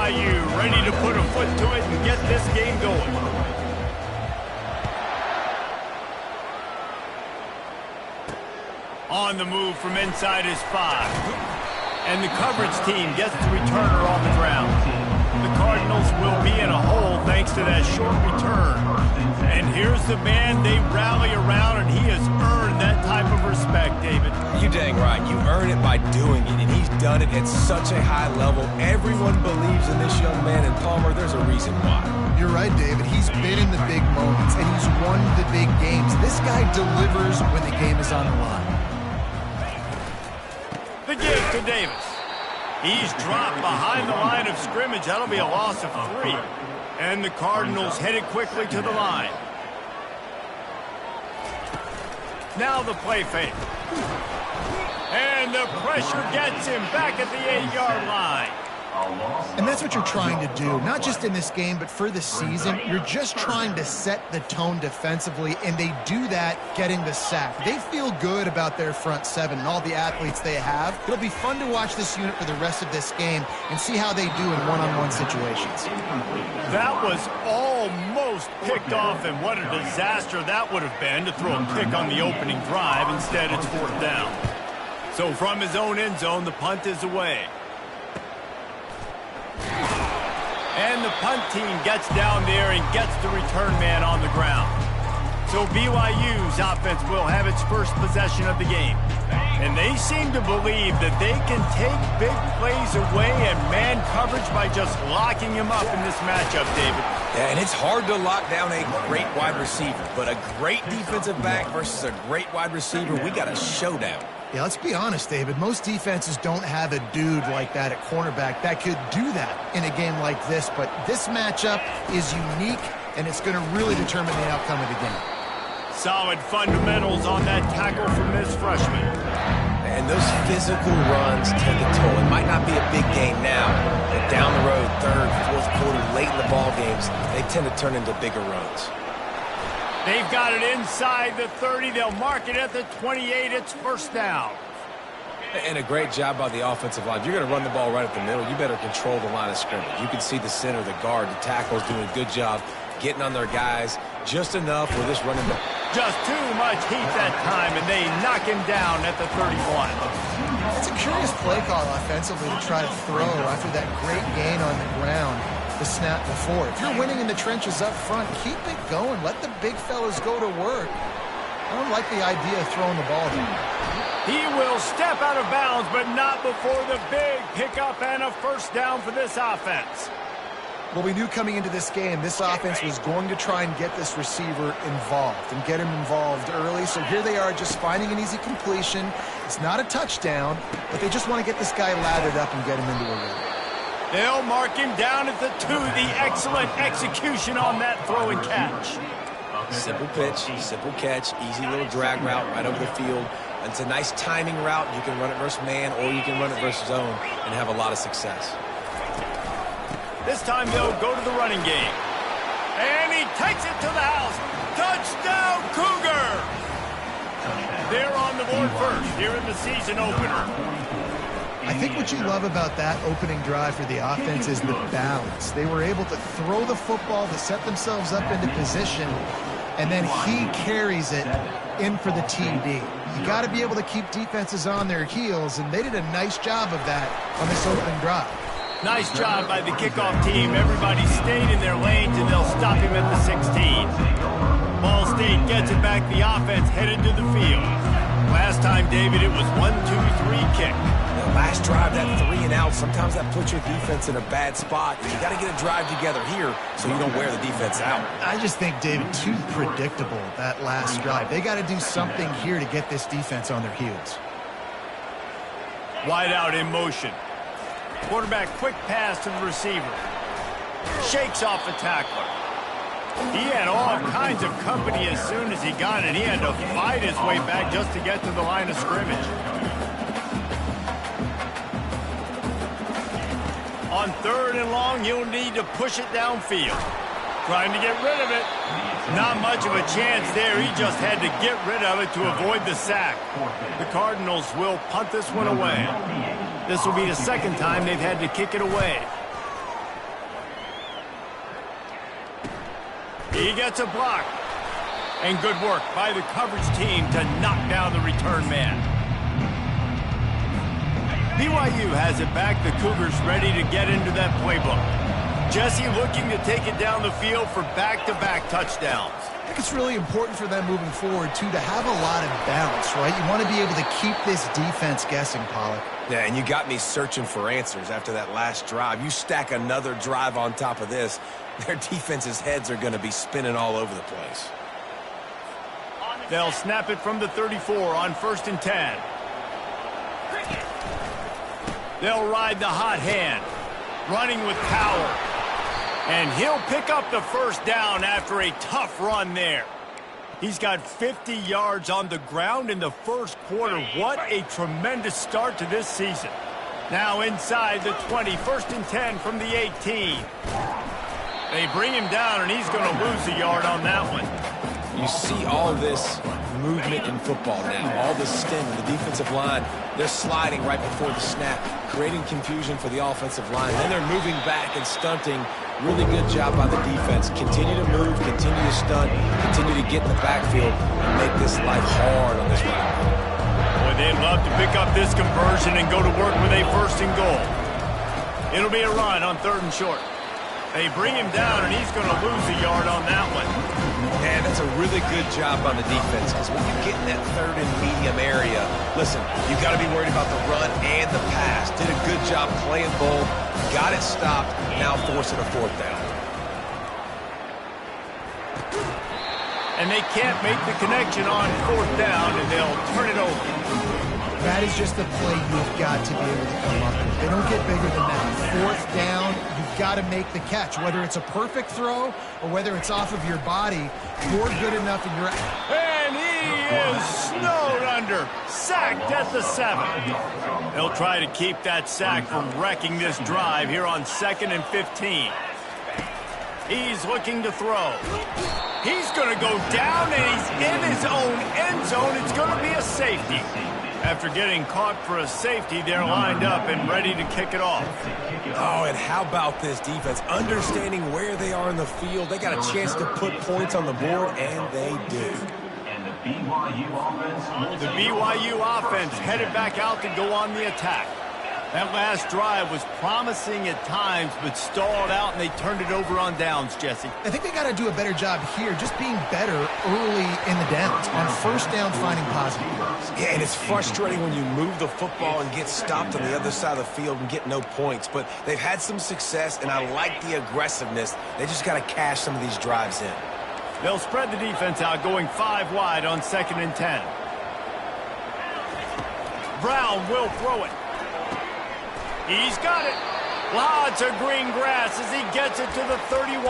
BYU, ready to put a foot to it and get this game going. On the move from inside his 5. And the coverage team gets the returner on the ground. The Cardinals will be in a hole thanks to that short return. And here's the man they rally around, and he has earned that type of respect, David. You're dang right. You earn it by doing it, and he's done it at such a high level. Everyone believes in this young man, and Palmer, there's a reason why. You're right, David. He's been in the big moments, and he's won the big games. This guy delivers when the game is on the line. The give to Davis. He's dropped behind the line of scrimmage. That'll be a loss of 3. And the Cardinals headed quickly to the line. Now the play fake. And the pressure gets him back at the 8-yard line. And that's what you're trying to do, not just in this game, but for the season. You're just trying to set the tone defensively, and they do that getting the sack. They feel good about their front 7 and all the athletes they have. It'll be fun to watch this unit for the rest of this game and see how they do in one-on-one situations. That was almost picked off, and what a disaster that would have been to throw a pick on the opening drive. Instead, it's 4th down. So from his own end zone, the punt is away. And the punt team gets down there and gets the return man on the ground. So BYU's offense will have its first possession of the game. And they seem to believe that they can take big plays away and man coverage by just locking him up in this matchup, David. Yeah, and it's hard to lock down a great wide receiver, but a great defensive back versus a great wide receiver, we got a showdown. Yeah, let's be honest, David. Most defenses don't have a dude like that at cornerback that could do that in a game like this, but this matchup is unique, and it's going to really determine the outcome of the game. Solid fundamentals on that tackle from this freshman. And those physical runs take a toll. It might not be a big game now, but down the road, 3rd, 4th quarter, late in the ball games, they tend to turn into bigger runs. They've got it inside the 30. They'll mark it at the 28. It's 1st down. And a great job by the offensive line. If you're going to run the ball right at the middle, you better control the line of scrimmage. You can see the center, the guard, the tackles doing a good job getting on their guys just enough with this running back. Just too much heat that time, and they knock him down at the 31. It's a curious play call offensively to try to throw after that great gain on the ground the snap before. If you're winning in the trenches up front, keep it going. Let the big fellas go to work. I don't like the idea of throwing the ball down. He will step out of bounds, but not before the big pickup and a 1st down for this offense. Well, we knew coming into this game, this offense was going to try and get this receiver involved and get him involved early. So here they are just finding an easy completion. It's not a touchdown, but they just want to get this guy lathered up and get him into a rhythm. They'll mark him down at the 2. The excellent execution on that throw and catch. Simple pitch, simple catch, easy little drag route right over the field. It's a nice timing route. You can run it versus man or you can run it versus zone and have a lot of success. This time they'll go to the running game. And he takes it to the house. Touchdown, Cougar! They're on the board first here in the season opener. I think what you love about that opening drive for the offense is the balance. They were able to throw the football to set themselves up into position, and then he carries it in for the TD. You got to be able to keep defenses on their heels, and they did a nice job of that on this opening drive. Nice job by the kickoff team. Everybody stayed in their lanes, and they'll stop him at the 16. Ball State gets it back. The offense headed to the field. Last time, David, it was 1-2-3 kick. The last drive, that 3 and out, sometimes that puts your defense in a bad spot. You got to get a drive together here so you don't wear the defense out. I just think, David, too predictable, that last drive. They got to do something here to get this defense on their heels. Wide out in motion. Quarterback quick pass to the receiver. Shakes off the tackler. He had all kinds of company as soon as he got it. He had to fight his way back just to get to the line of scrimmage. On 3rd and long, you'll need to push it downfield. Trying to get rid of it. Not much of a chance there. He just had to get rid of it to avoid the sack. The Cardinals will punt this one away. This will be the 2nd time they've had to kick it away. He gets a block. And good work by the coverage team to knock down the return man. BYU has it back. The Cougars ready to get into that playbook. Jesse looking to take it down the field for back-to-back touchdowns. I think it's really important for them moving forward, too, to have a lot of balance, right? You want to be able to keep this defense guessing, Pollack. Yeah, and you got me searching for answers after that last drive. You stack another drive on top of this, their defense's heads are going to be spinning all over the place. They'll snap it from the 34 on 1st and 10. They'll ride the hot hand, running with power. And he'll pick up the first down after a tough run there. He's got 50 yards on the ground in the first quarter. What a tremendous start to this season. Now inside the 20, 1st and 10 from the 18. They bring him down, and he's going to lose a yard on that one. You see all this movement in football now, all the stem in the defensive line. They're sliding right before the snap, creating confusion for the offensive line. Then they're moving back and stunting. Really good job by the defense. Continue to move, continue to stunt, continue to get in the backfield and make this life hard on this run. Boy, they'd love to pick up this conversion and go to work with a 1st and goal. It'll be a run on 3rd and short. They bring him down, and he's going to lose a yard on that one. And that's a really good job by the defense, because when you get in that 3rd and medium area, listen, you got to be worried about the run and the pass. Did a good job playing both, got it stopped, now forcing a 4th down. And they can't make the connection on 4th down, and they'll turn it over. That is just the play you've got to be able to come up with. They don't get bigger than that. 4th down, you've got to make the catch. Whether it's a perfect throw or whether it's off of your body, you're good enough and you're... And he is snowed under. Sacked at the 7. They'll try to keep that sack from wrecking this drive here on 2nd and 15. He's looking to throw. He's going to go down, and he's in his own end zone. It's going to be a safety. After getting caught for a safety, they're lined up and ready to kick it off. Oh, and how about this defense? Understanding where they are in the field. They got a chance to put points on the board, and they do. The BYU offense headed back out to go on the attack. That last drive was promising at times, but stalled out, and they turned it over on downs, Jesse. I think they got to do a better job here, just being better early in the downs. On 1st down, finding positive yards. Yeah, and it's frustrating when you move the football and get stopped on the other side of the field and get no points. But they've had some success, and I like the aggressiveness. They just got to cash some of these drives in. They'll spread the defense out, going 5 wide on 2nd and 10. Brown will throw it. He's got it. Lots of green grass as he gets it to the 31.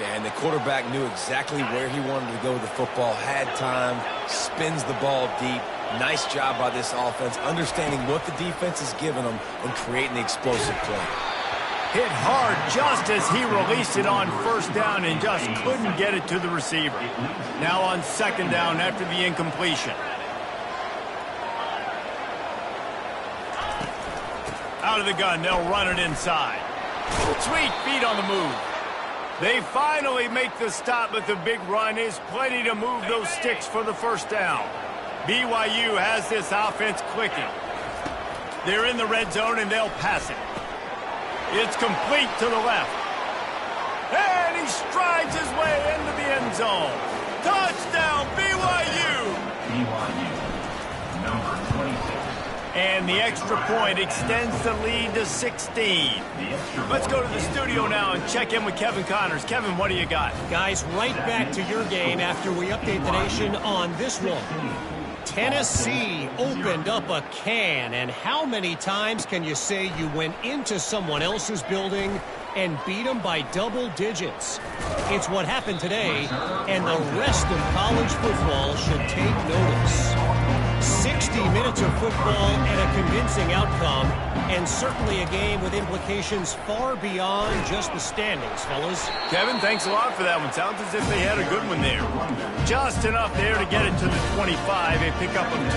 Yeah, and the quarterback knew exactly where he wanted to go with the football, had time, spins the ball deep. Nice job by this offense, understanding what the defense is giving them and creating the explosive play. Hit hard just as he released it on 1st down and just couldn't get it to the receiver. Now on 2nd down after the incompletion. Out of the gun, they'll run it inside. Sweet feet on the move. They finally make the stop, but the big run is plenty to move those sticks for the 1st down. BYU has this offense clicking. They're in the red zone, and they'll pass it. It's complete to the left. And he strides his way into the end zone. Touchdown, BYU! BYU, number 26. And the extra point extends the lead to 16. Let's go to the studio now and check in with Kevin Connors. Kevin, what do you got? Guys, right back to your game after we update the nation on this one. Tennessee opened up a can, and how many times can you say you went into someone else's building and beat them by double digits? It's what happened today, and the rest of college football should take notice. 60 minutes of football and a convincing outcome, and certainly a game with implications far beyond just the standings, fellas. Kevin, thanks a lot for that one. Sounds as if they had a good one there. Just enough there to get it to the 25. They pick up them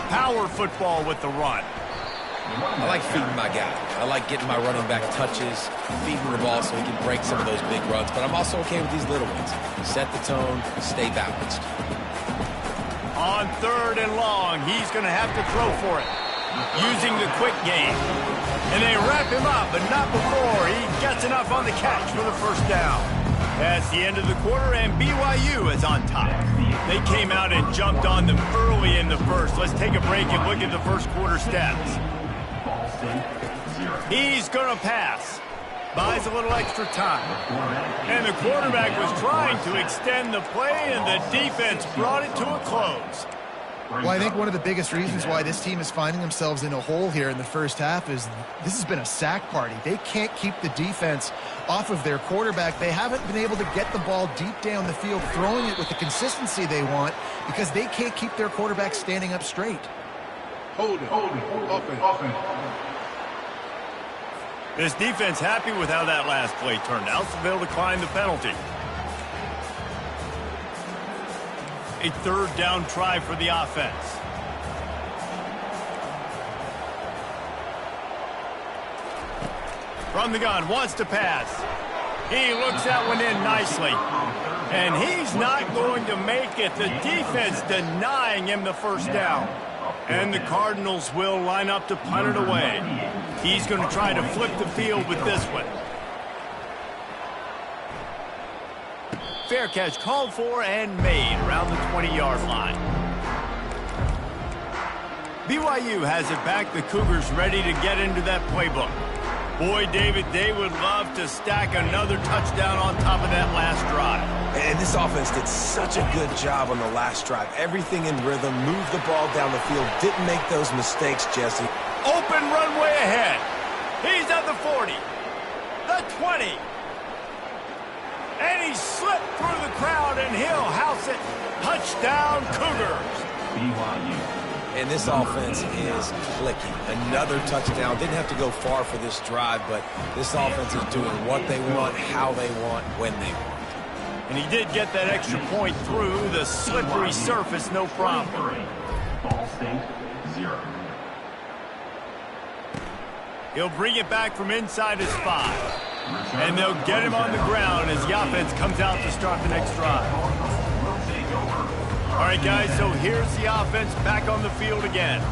2. Power football with the run. I like feeding my guy. I like getting my running back touches, feeding the ball so he can break some of those big runs. But I'm also okay with these little ones. Set the tone, stay balanced. On 3rd and long, he's going to have to throw for it, using the quick game. And they wrap him up, but not before he gets enough on the catch for the first down. That's the end of the quarter, and BYU is on top. They came out and jumped on them early in the first. Let's take a break and look at the first quarter stats. He's going to pass. Buys a little extra time. And the quarterback was trying to extend the play, and the defense brought it to a close. Well, I think one of the biggest reasons why this team is finding themselves in a hole here in the first half is this has been a sack party. They can't keep the defense off of their quarterback. They haven't been able to get the ball deep down the field, throwing it with the consistency they want, because they can't keep their quarterback standing up straight. Hold it. Offense. This defense happy with how that last play turned out, so they'll decline the penalty. A 3rd down try for the offense. From the gun, wants to pass. He looks that one in nicely. And he's not going to make it. The defense denying him the first down. And the Cardinals will line up to punt it away. He's going to try to flip the field with this one. Fair catch called for and made around the 20-yard line. BYU has it back. The Cougars ready to get into that playbook. Boy, David, they would love to stack another touchdown on top of that last drive. And this offense did such a good job on the last drive. Everything in rhythm, moved the ball down the field, didn't make those mistakes, Jesse. Open runway ahead. He's at the 40, the 20. And he slipped through the crowd, and he'll house it. Touchdown, Cougars. BYU. And this offense is clicking. Another touchdown. Didn't have to go far for this drive, but this offense is doing what they want, how they want, when they want. And he did get that extra point through the slippery surface, no problem. Ball State, 0. He'll bring it back from inside his 5. And they'll get him on the ground as the offense comes out to start the next drive. All right, guys, so here's the offense back on the field again.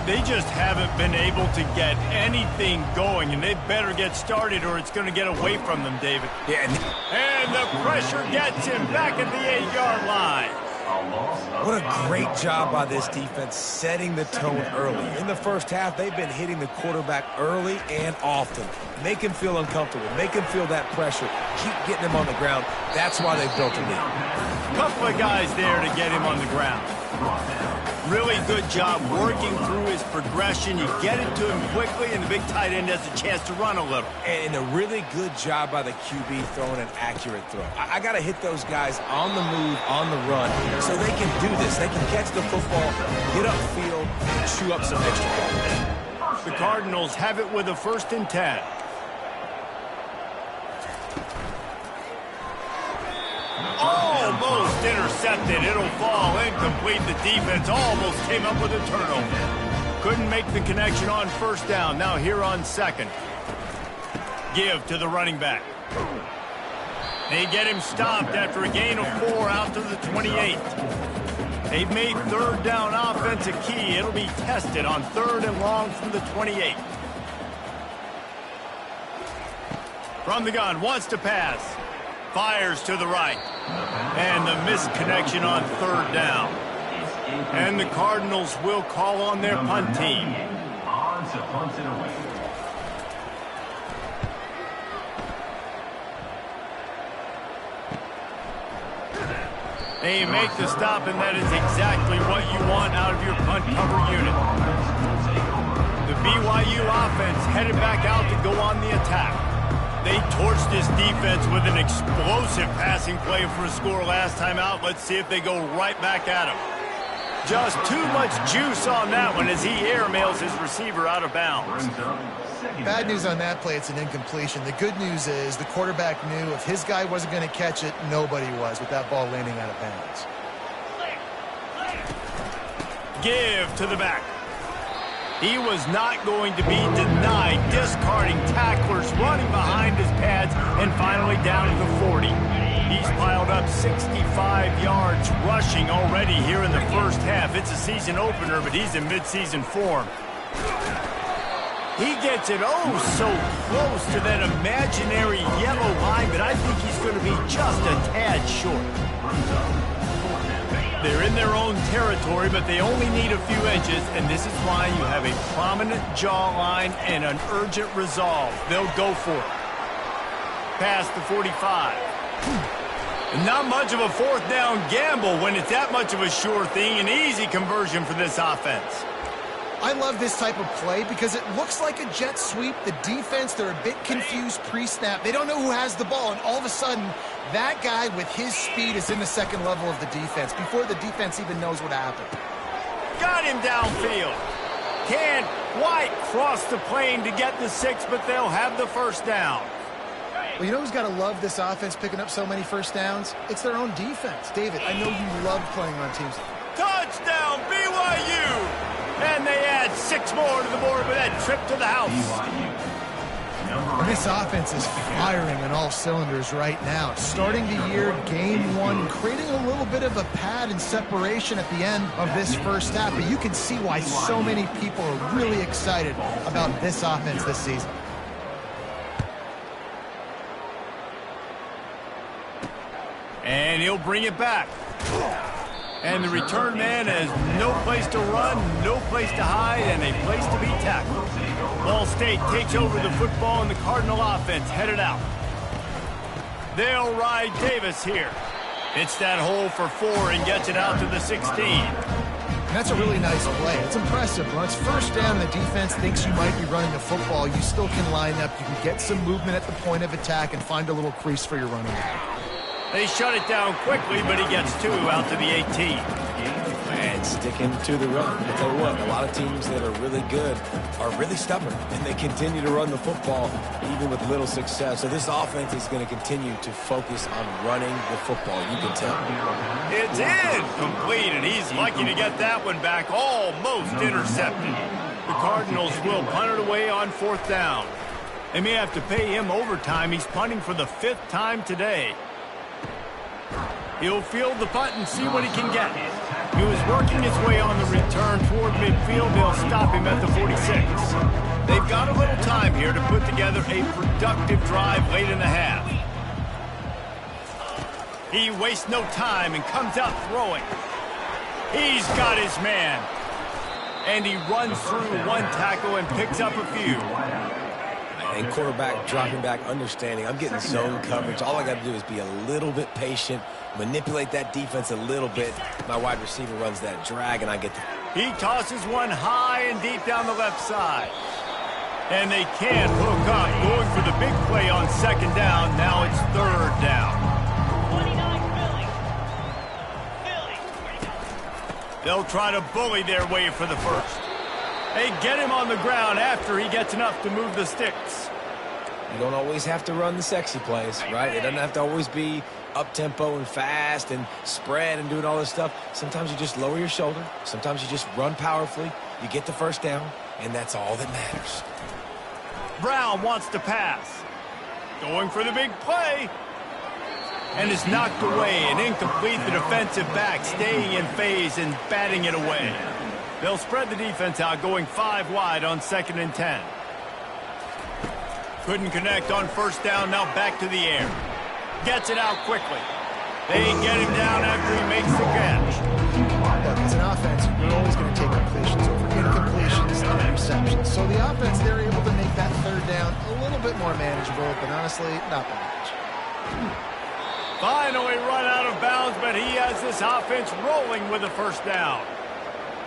They just haven't been able to get anything going, and they better get started or it's going to get away from them, David. Yeah, and the pressure gets him back at the 8-yard line. What a great job by this defense setting the tone early. In the first half, they've been hitting the quarterback early and often. Make him feel uncomfortable. Make him feel that pressure. Keep getting him on the ground. That's why they've built a lead. Couple of guys there to get him on the ground. Really good job working through his progression. You get it to him quickly, and the big tight end has a chance to run a little. And a really good job by the QB throwing an accurate throw. I got to hit those guys on the move, on the run, so they can do this. They can catch the football, get upfield, and chew up some extra yards. The Cardinals have it with a 1st and 10. Almost intercepted. It'll fall incomplete. The defense almost came up with a turnover. Couldn't make the connection on 1st down. Now here on 2nd. Give to the running back. They get him stopped after a gain of 4 out to the 28. They've made 3rd down offense a key. It'll be tested on 3rd and long from the 28. From the gun, wants to pass. Fires to the right. And the missed connection on 3rd down. And the Cardinals will call on their punt team. On to punt it away. They make the stop, and that is exactly what you want out of your punt cover unit. The BYU offense headed back out to go on the attack. They torched this defense with an explosive passing play for a score last time out. Let's see if they go right back at him. Just too much juice on that one as he airmails his receiver out of bounds. Bad news on that play, it's an incompletion. The good news is the quarterback knew if his guy wasn't going to catch it, nobody was with that ball landing out of bounds. Give to the back. He was not going to be denied, discarding tacklers, running behind his pads, and finally down to the 40. He's piled up 65 yards rushing already here in the first half. It's a season opener, but he's in midseason form. He gets it so close to that imaginary yellow line, but I think he's going to be just a tad short. They're in their own territory, but they only need a few inches, and this is why you have a prominent jawline and an urgent resolve. They'll go for it. Past the 45. Not much of a fourth down gamble when it's that much of a sure thing. An easy conversion for this offense. I love this type of play because it looks like a jet sweep. The defense, they're a bit confused pre-snap. They don't know who has the ball, and all of a sudden, that guy with his speed is in the second level of the defense before the defense even knows what happened. Got him downfield. Can't quite cross the plane to get the 6, but they'll have the first down. Well, you know who's got to love this offense picking up so many first downs? It's their own defense. David, I know you love playing on teams. Touchdown, BYU! And they add 6 more to the board with that trip to the house. And this offense is firing on all cylinders right now. Starting the year, game 1, creating a little bit of a pad and separation at the end of this first half. But you can see why so many people are really excited about this offense this season. And he'll bring it back. And the return man has no place to run, no place to hide, and a place to be tackled. Ball State takes over the football, and the Cardinal offense headed out. They'll ride Davis here. Hits that hole for 4 and gets it out to the 16. That's a really nice play. It's impressive. When it's first down and the defense thinks you might be running the football, you still can line up. You can get some movement at the point of attack and find a little crease for your running back. They shut it down quickly, but he gets 2 out to the 18. And sticking to the run. I'll tell you what, a lot of teams that are really good are really stubborn, and they continue to run the football even with little success. So this offense is going to continue to focus on running the football. You can tell. It's incomplete, and he's lucky to get that one back, almost intercepted. The Cardinals will punt it away on 4th down. They may have to pay him overtime. He's punting for the 5th time today. He'll field the punt and see what he can get. He was working his way on the return toward midfield. They'll stop him at the 46. They've got a little time here to put together a productive drive late in the half. He wastes no time and comes out throwing. He's got his man. And he runs through 1 tackle and picks up a few. And quarterback dropping back, understanding I'm getting zone coverage. All I got to do is be a little bit patient, manipulate that defense a little bit. My wide receiver runs that drag, and I get the... He tosses one high and deep down the left side. And they can't hook up, going for the big play on 2nd down. Now it's 3rd down. 29 Philly. They'll try to bully their way for the first. They get him on the ground after he gets enough to move the sticks. You don't always have to run the sexy plays, right? It doesn't have to always be up-tempo and fast and spread and doing all this stuff. Sometimes you just lower your shoulder. Sometimes you just run powerfully. You get the first down, and that's all that matters. Brown wants to pass. Going for the big play. And is knocked away and incomplete. The defensive back staying in phase and batting it away. They'll spread the defense out, going 5 wide on 2nd and 10. Couldn't connect on 1st down, now back to the air. Gets it out quickly. They get him down after he makes the catch. Look, as an offense, you're always going to take completions over incompletions and interceptions. So the offense, they're able to make that 3rd down a little bit more manageable, but honestly, not that much. Finally run out of bounds, but he has this offense rolling with a 1st down.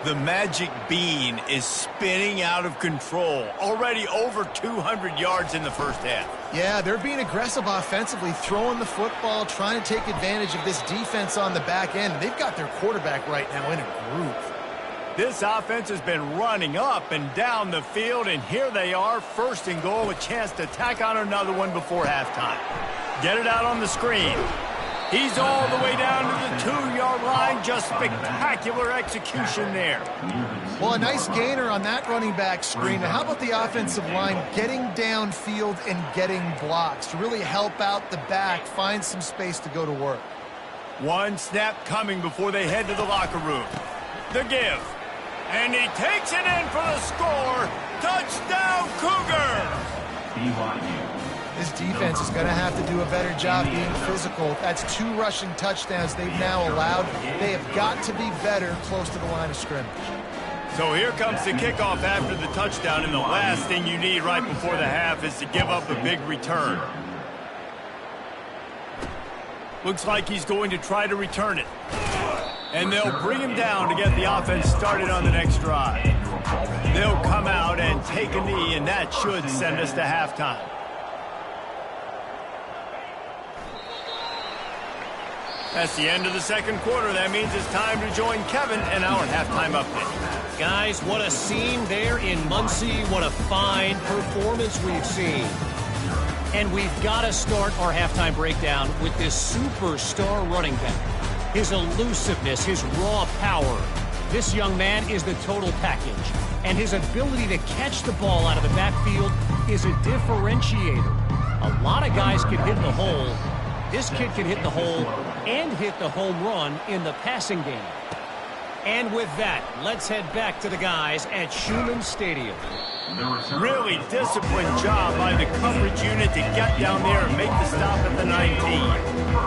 The magic bean is spinning out of control. Already over 200 yards in the first half. Yeah, they're being aggressive offensively, throwing the football, trying to take advantage of this defense on the back end. They've got their quarterback right now in a groove. This offense has been running up and down the field, and here they are, 1st and goal, a chance to tack on another one before halftime. Get it out on the screen. He's all the way down to the 2-yard line. line. Just spectacular execution there. Well, a nice gainer on that running back screen. Now, how about the offensive line getting downfield and getting blocks to really help out the back, find some space to go to work? One snap coming before they head to the locker room. The give. And he takes it in for the score. Touchdown, Cougar! BYU. This defense is going to have to do a better job being physical. That's 2 rushing touchdowns they've now allowed. They have got to be better close to the line of scrimmage. So here comes the kickoff after the touchdown, and the last thing you need right before the half is to give up a big return. Looks like he's going to try to return it. And they'll bring him down to get the offense started on the next drive. They'll come out and take a knee, and that should send us to halftime. That's the end of the second quarter. That means it's time to join Kevin in our halftime update. Guys, what a scene there in Muncie. What a fine performance we've seen. And we've got to start our halftime breakdown with this superstar running back. His elusiveness, his raw power. This young man is the total package. And his ability to catch the ball out of the backfield is a differentiator. A lot of guys can hit the hole. This kid can hit the hole and hit the home run in the passing game. And with that, let's head back to the guys at Schumann Stadium. Really disciplined job by the coverage unit to get down there and make the stop at the 19.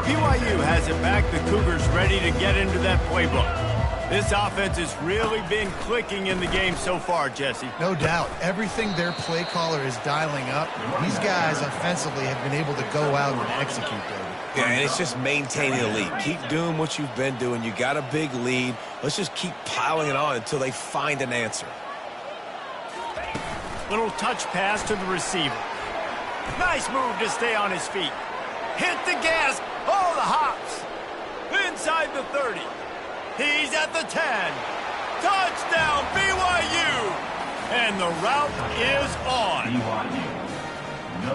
BYU has it back. The Cougars ready to get into that playbook. This offense has really been clicking in the game so far, Jesse. No doubt. Everything their play caller is dialing up, these guys offensively have been able to go out and execute, David. Yeah, and it's just maintaining the lead. Keep doing what you've been doing. You got a big lead. Let's just keep piling it on until they find an answer. Little touch pass to the receiver. Nice move to stay on his feet. Hit the gas. Oh, the hops. Inside the 30. He's at the 10. Touchdown, BYU. And the route is on. BYU.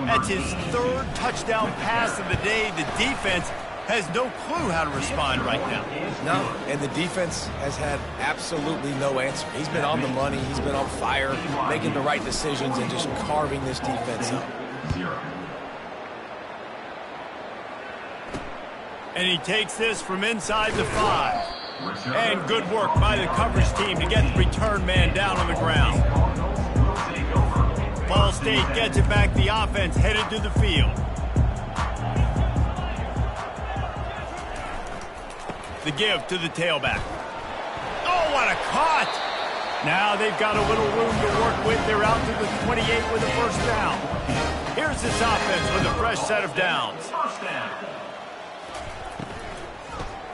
That's his 3rd touchdown pass of the day. The defense has no clue how to respond right now. No, and the defense has had absolutely no answer. He's been on the money. He's been on fire, making the right decisions and just carving this defense up. 0. And he takes this from inside the 5. And good work by the coverage team to get the return man down on the ground. Ball State gets it back. The offense headed to the field. The give to the tailback. Oh, what a cut! Now they've got a little room to work with. They're out to the 28 with a first down. Here's this offense with a fresh set of downs.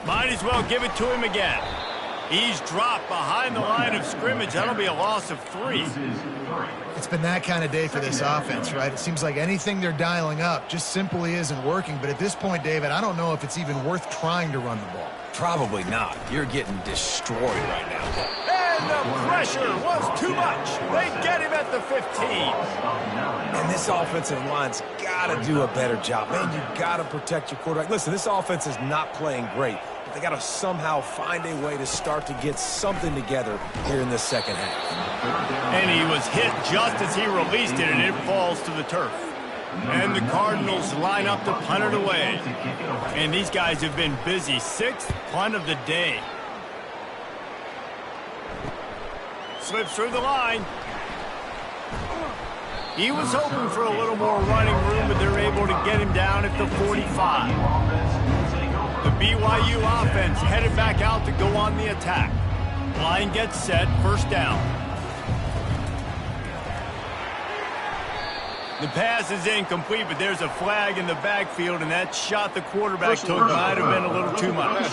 Might as well give it to him again. He's dropped behind the line of scrimmage. That'll be a loss of 3. It's been that kind of day for this offense, right? It seems like anything they're dialing up just simply isn't working. But at this point, David, I don't know if it's even worth trying to run the ball. Probably not. You're getting destroyed right now. And the pressure was too much. They get him at the 15. And this offensive line's got to do a better job. Man, you got to protect your quarterback. Listen, this offense is not playing great, but they got to somehow find a way to start to get something together here in the second half. And he was hit just as he released it, and it falls to the turf. And the Cardinals line up to punt it away. And these guys have been busy. 6th punt of the day. Slips through the line. He was hoping for a little more running room, but they're able to get him down at the 45. The BYU offense headed back out to go on the attack. Line gets set, first down. The pass is incomplete, but there's a flag in the backfield, and that shot the quarterback took might have been a little too much.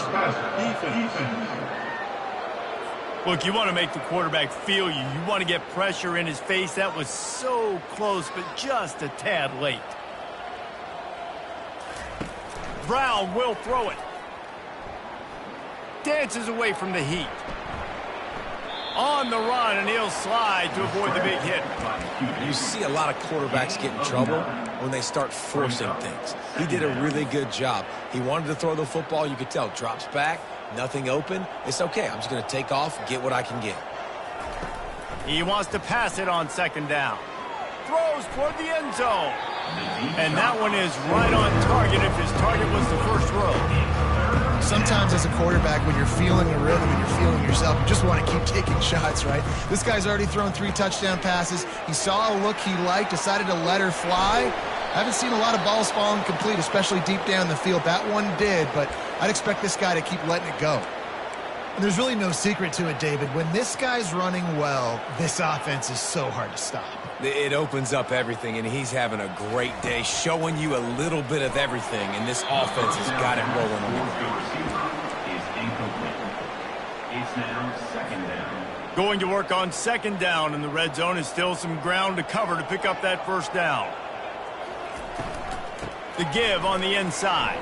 Look, you want to make the quarterback feel you. You want to get pressure in his face. That was so close, but just a tad late. Brown will throw it. Dances away from the heat. On the run, and he'll slide to avoid the big hit. You see a lot of quarterbacks get in trouble when they start forcing things. He did a really good job. He wanted to throw the football. You could tell. Drops back, Nothing open. It's okay. I'm just going to take off, get what I can get. He wants to pass it on second down. Throws toward the end zone. And that one is right on target if his target was the first row. Sometimes as a quarterback, when you're feeling the rhythm and you're feeling yourself, you just want to keep taking shots, right? This guy's already thrown 3 touchdown passes. He saw a look he liked, decided to let her fly. I haven't seen a lot of balls falling complete, especially deep down the field. That one did, but I'd expect this guy to keep letting it go. And there's really no secret to it, David. When this guy's running well, this offense is so hard to stop. It opens up everything, and he's having a great day, showing you a little bit of everything, and this offense has got it rolling on the ground. Is incomplete. It's now second down. Going to work on second down in the red zone is still some ground to cover to pick up that first down. The give on the inside.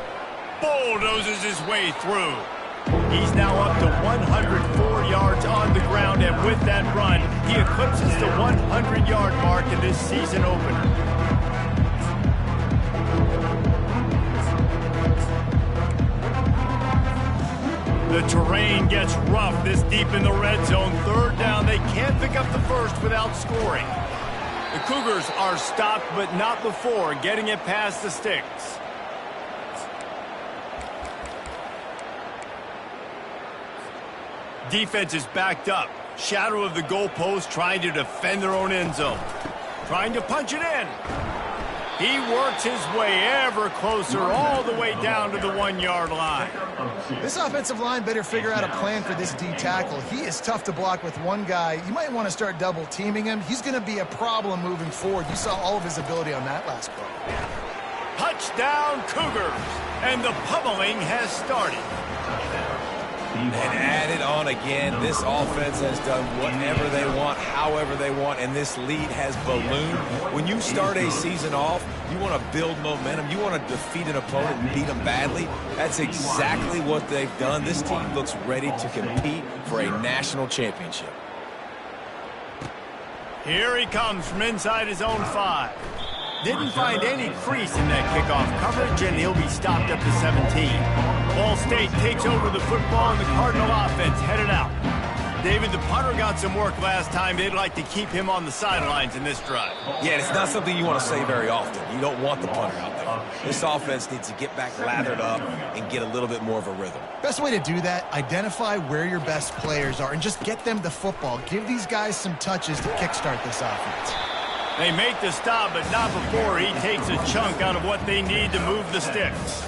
Bulldozes his way through. He's now up to 104 yards on the ground, and with that run, he eclipses the 100-yard mark in this season opener. The terrain gets rough this deep in the red zone. Third down, they can't pick up the first without scoring. The Cougars are stopped, but not before getting it past the sticks. Defense is backed up. Shadow of the goalpost, trying to defend their own end zone. Trying to punch it in. He works his way ever closer all the way down to the 1-yard line. This offensive line better figure out a plan for this D tackle. He is tough to block with one guy. You might want to start double teaming him. He's going to be a problem moving forward. You saw all of his ability on that last play. Touchdown Cougars, and the pummeling has started. And add it on again. This offense has done whatever they want, however they want, and this lead has ballooned. When you start a season off, you want to build momentum. You want to defeat an opponent and beat them badly. That's exactly what they've done. This team looks ready to compete for a national championship. Here he comes from inside his own 5. Didn't find any crease in that kickoff coverage, and he'll be stopped up to 17. Ball State takes over the football, and the Cardinal offense headed out. David, the punter got some work last time. They'd like to keep him on the sidelines in this drive. Yeah, it's not something you want to say very often. You don't want the punter out there. This offense needs to get back lathered up and get a little bit more of a rhythm. Best way to do that, identify where your best players are and just get them the football. Give these guys some touches to kickstart this offense. They make the stop, but not before he takes a chunk out of what they need to move the sticks.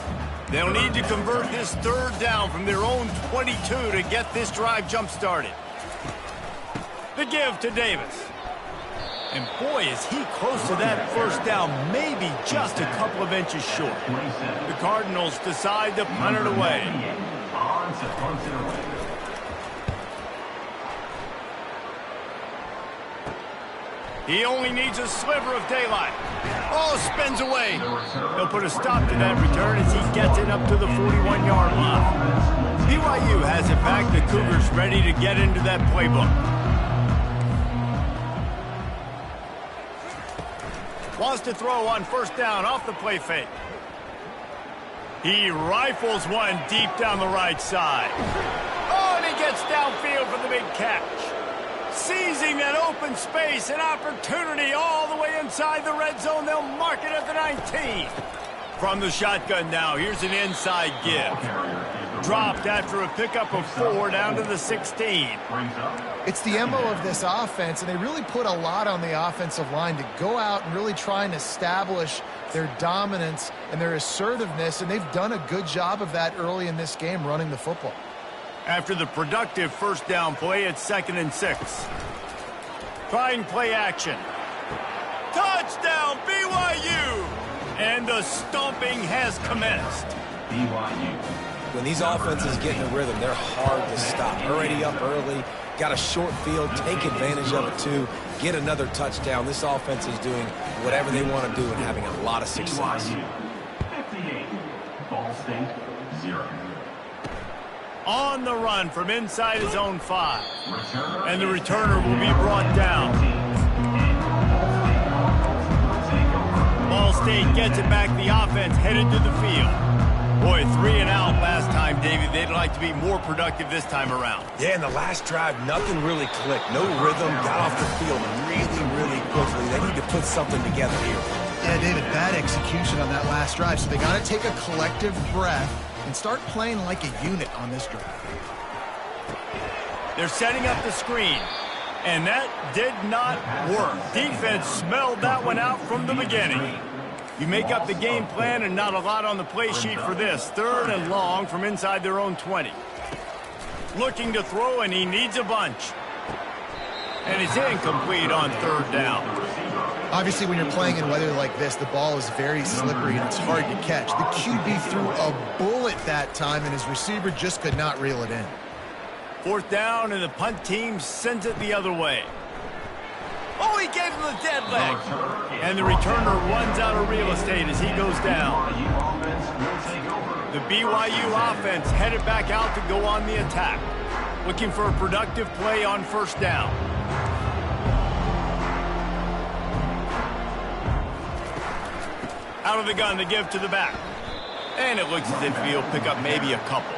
They'll need to convert this third down from their own 22 to get this drive jump-started. The give to Davis. And boy, is he close to that first down, maybe just a couple of inches short. The Cardinals decide to punt it away. On to punt it away. He only needs a sliver of daylight. Oh, spins away. He'll put a stop to that return as he gets it up to the 41-yard line. BYU has it back. The Cougars ready to get into that playbook. Wants to throw on first down off the play fake. He rifles one deep down the right side. Oh, and he gets downfield for the big catch. Seizing that open space, an opportunity all the way inside the red zone. They'll mark it at the 19. From the shotgun now, here's an inside give. Dropped after a pickup of 4 down to the 16. It's the MO of this offense, and they really put a lot on the offensive line to go out and really try and establish their dominance and their assertiveness, and they've done a good job of that early in this game running the football. After the productive first down play, it's 2nd and 6. Trying play action. Touchdown, BYU! And the stomping has commenced. BYU. When these offenses get in a rhythm, they're hard to stop. Already up early, got a short field, take advantage of it too, get another touchdown. This offense is doing whatever they want to do and having a lot of success. BYU 58. Ball State 0. On the run from inside his own 5. And the returner will be brought down. Ball State gets it back. The offense headed to the field. Boy, 3 and out last time, David. They'd like to be more productive this time around. Yeah, in the last drive, nothing really clicked. No rhythm, got off the field really quickly. They need to put something together here. Yeah, David, bad execution on that last drive. So they got to take a collective breath and start playing like a unit on this drive. They're setting up the screen, and that did not work. Defense smelled that one out from the beginning. You make up the game plan and not a lot on the play sheet for this. 3rd and long from inside their own 20. Looking to throw, and he needs a bunch. And it's incomplete on 3rd down. Obviously, when you're playing in weather like this, the ball is very slippery and it's hard to catch. The QB threw a bullet that time, and his receiver just could not reel it in. 4th down, and the punt team sends it the other way. Oh, he gave him the dead leg. And the returner runs out of real estate as he goes down. The BYU offense headed back out to go on the attack, looking for a productive play on 1st down. Out of the gun, they give to the back. And it looks as if he'll pick up maybe a couple.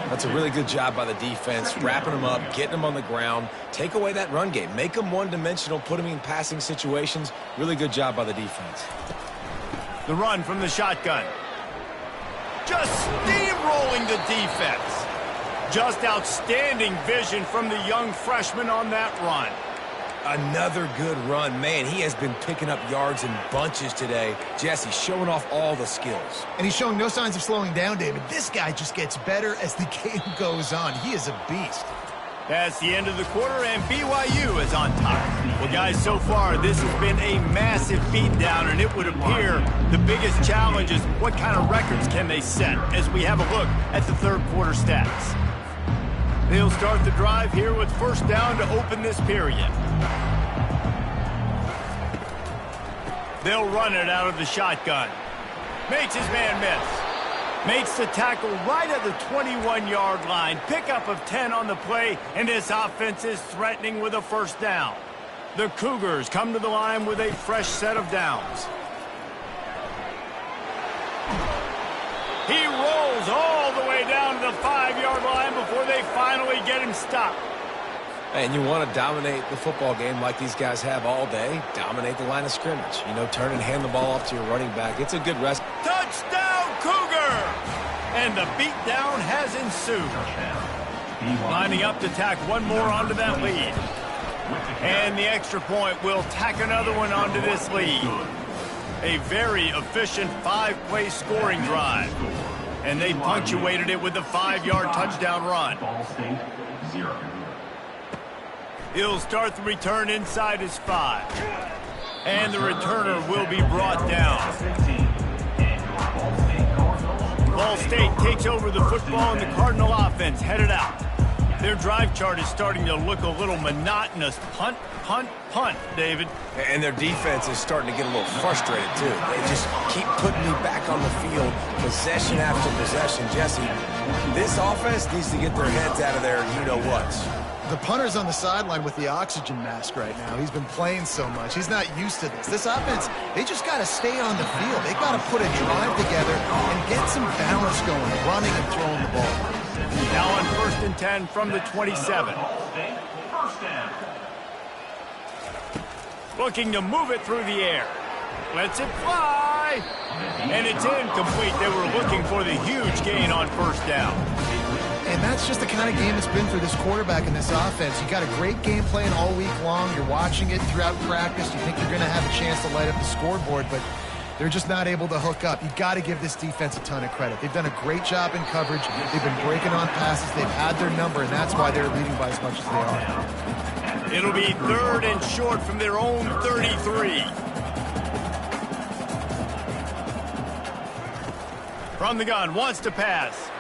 That's a really good job by the defense, wrapping them up, getting them on the ground. Take away that run game. Make them one-dimensional, put them in passing situations. Really good job by the defense. The run from the shotgun. Just steamrolling the defense. Just outstanding vision from the young freshman on that run. Another good run. Man, he has been picking up yards in bunches today. Jesse showing off all the skills. And he's showing no signs of slowing down, David. This guy just gets better as the game goes on. He is a beast. That's the end of the quarter, and BYU is on top. Well, guys, so far, this has been a massive beatdown, and it would appear the biggest challenge is what kind of records can they set as we have a look at the 3rd quarter stats. They'll start the drive here with 1st down to open this period. They'll run it out of the shotgun. Makes his man miss. Makes the tackle right at the 21-yard line. Pickup of 10 on the play, and this offense is threatening with a 1st down. The Cougars come to the line with a fresh set of downs. He rolls all the way down to the 5-yard line before they finally get him stopped. And you want to dominate the football game like these guys have all day. Dominate the line of scrimmage. You know, turn and hand the ball off to your running back. It's a good rest. Touchdown, Cougar! And the beatdown has ensued. Lining up to tack one more onto that lead. And the extra point will tack another one onto this lead. A very efficient 5-play scoring drive. And they punctuated it with a 5-yard touchdown run. Ball State, 0. He'll start the return inside his 5. And the returner will be brought down. Ball State takes over the football, and the Cardinal offense headed out. Their drive chart is starting to look a little monotonous. Punt, punt, punt, David. And their defense is starting to get a little frustrated, too. They just keep putting me back on the field, possession after possession. Jesse, this offense needs to get their heads out of there, you-know-whats. The punter's on the sideline with the oxygen mask right now. He's been playing so much. He's not used to this. This offense, they just got to stay on the field. They got to put a drive together and get some balance going, running and throwing the ball. Now on 1st and 10 from the 27. Looking to move it through the air. Lets it fly. And it's incomplete. They were looking for the huge gain on 1st down. And that's just the kind of game it's been for this quarterback and this offense. You got a great game plan all week long. You're watching it throughout practice. You think you're going to have a chance to light up the scoreboard, but they're just not able to hook up. You got to give this defense a ton of credit. They've done a great job in coverage. They've been breaking on passes. They've had their number, and that's why they're leading by as much as they are. It'll be 3rd and short from their own 33. From the gun, wants to pass.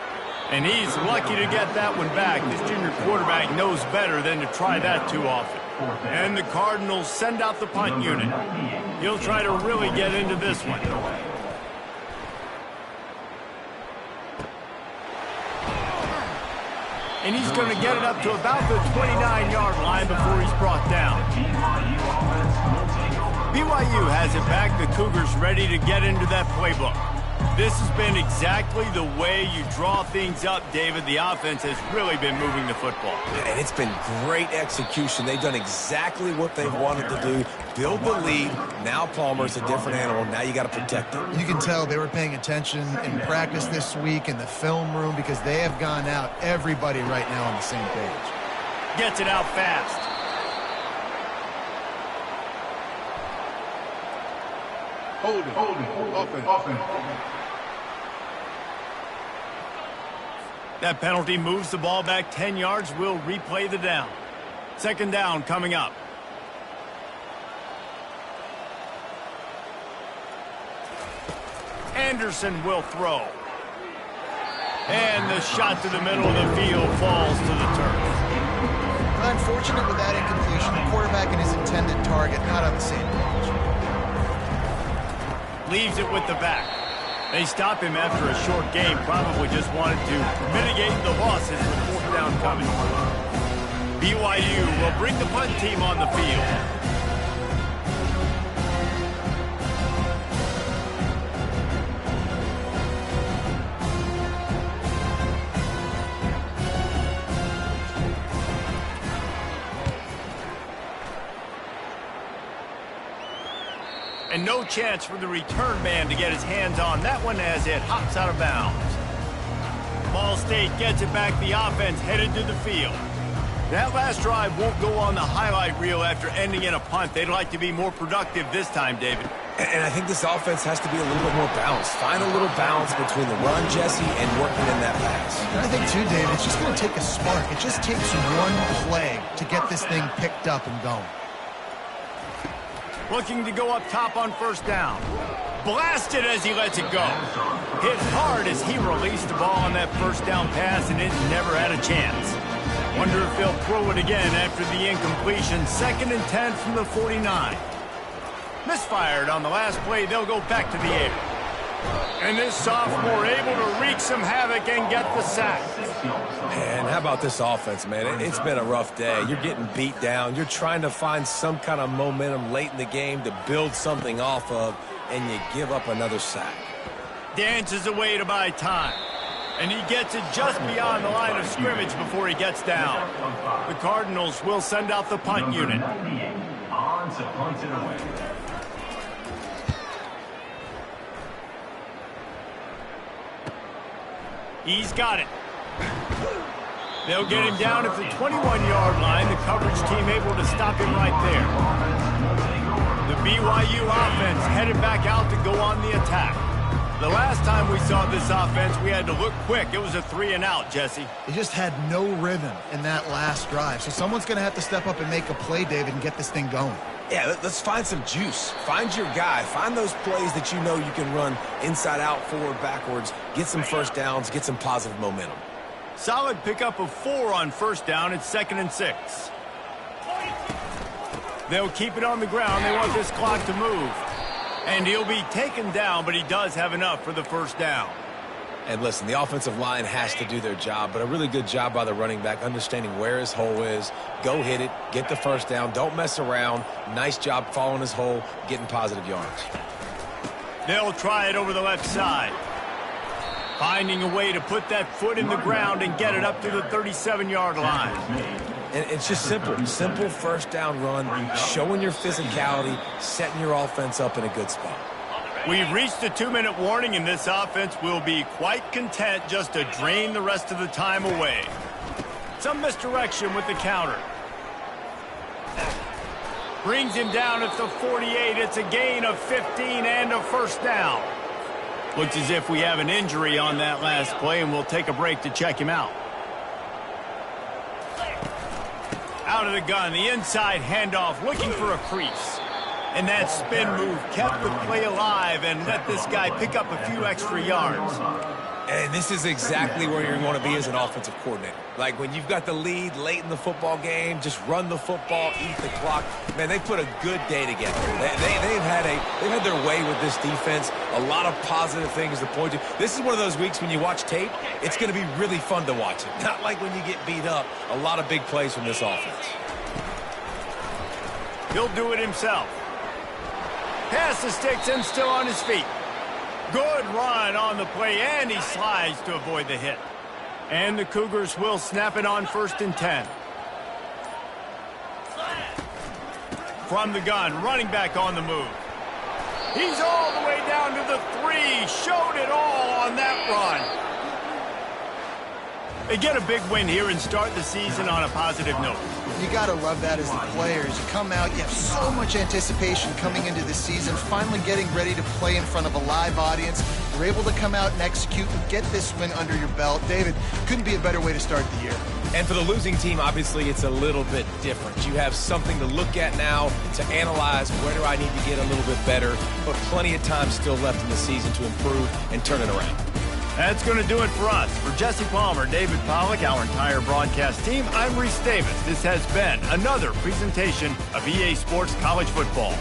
And he's lucky to get that one back. This junior quarterback knows better than to try that too often. And the Cardinals send out the punt unit. He'll try to really get into this one. And he's going to get it up to about the 29-yard line before he's brought down. BYU has it back. The Cougars ready to get into that playbook. This has been exactly the way you draw things up, David. The offense has really been moving the football. And it's been great execution. They've done exactly what they've wanted to do. Build the lead. Now Palmer's a different animal. Now you got to protect it. You can tell they were paying attention in practice this week in the film room because they have gone out, everybody right now on the same page. Gets it out fast. Hold it. Open. That penalty moves the ball back 10 yards. We'll replay the down. Second down coming up. Anderson will throw. And the shot to the middle of the field falls to the turf. Unfortunate with that incompletion. The quarterback and his intended target not on the same page. Leaves it with the back. They stop him after a short game. Probably just wanted to mitigate the losses with fourth down coming. BYU will bring the punt team on the field. And no chance for the return man to get his hands on that one as it hops out of bounds. Ball State gets it back. The offense headed to the field. That last drive won't go on the highlight reel after ending in a punt. They'd like to be more productive this time, David. And I think this offense has to be a little bit more balanced. Find a little balance between the run, Jesse, and working in that pass. And I think, too, David, it's just going to take a spark. It just takes one play to get this thing picked up and going. Looking to go up top on first down. Blasted as he lets it go. Hit hard as he released the ball on that first down pass, and it never had a chance. Wonder if they'll throw it again after the incompletion. 2nd and 10 from the 49. Misfired on the last play. They'll go back to the air. And this sophomore able to wreak some havoc and get the sack. And how about this offense, man? It's been a rough day. You're getting beat down. You're trying to find some kind of momentum late in the game to build something off of, and you give up another sack. Dances away to buy time. And he gets it just beyond the line of scrimmage before he gets down. The Cardinals will send out the punt unit. On to punt it away. He's got it. They'll get him down at the 21-yard line. The coverage team able to stop him right there. The BYU offense headed back out to go on the attack. The last time we saw this offense, we had to look quick. It was a 3-and-out, Jesse. They just had no rhythm in that last drive. So someone's going to have to step up and make a play, David, and get this thing going. Yeah, let's find some juice. Find your guy. Find those plays that you know you can run inside out, forward, backwards. Get some first downs. Get some positive momentum. Solid pickup of 4 on first down. It's 2nd and 6. They'll keep it on the ground. They want this clock to move. And he'll be taken down, but he does have enough for the first down. And listen, the offensive line has to do their job, but a really good job by the running back, understanding where his hole is. Go hit it, get the first down, don't mess around. Nice job following his hole, getting positive yards. They'll try it over the left side. Finding a way to put that foot in the ground and get it up to the 37-yard line. And it's just simple. Simple first down run, showing your physicality, setting your offense up in a good spot. We've reached the 2-minute warning, and this offense will be quite content just to drain the rest of the time away. Some misdirection with the counter. Brings him down at the 48. It's a gain of 15 and a first down. Looks as if we have an injury on that last play, and we'll take a break to check him out. Out of the gun, the inside handoff, looking for a crease. And that spin move kept the play alive and let this guy pick up a few extra yards. And this is exactly where you want to be as an offensive coordinator. Like when you've got the lead late in the football game, just run the football, eat the clock. Man, they put a good day together. They've had their way with this defense. A lot of positive things to point to. This is one of those weeks when you watch tape, it's going to be really fun to watch it. Not like when you get beat up. A lot of big plays from this offense. He'll do it himself. Pass the sticks and still on his feet. Good run on the play, and he slides to avoid the hit. And the Cougars will snap it on 1st and 10. From the gun, running back on the move. He's all the way down to the 3. Showed it all on that run. They get a big win here and start the season on a positive note. You got to love that as the players. You come out, you have so much anticipation coming into the season, finally getting ready to play in front of a live audience. You're able to come out and execute and get this win under your belt. David, couldn't be a better way to start the year. And for the losing team, obviously, it's a little bit different. You have something to look at now to analyze where do I need to get a little bit better, but plenty of time still left in the season to improve and turn it around. That's going to do it for us. For Jesse Palmer, David Pollack, our entire broadcast team, I'm Reese Davis. This has been another presentation of EA Sports College Football.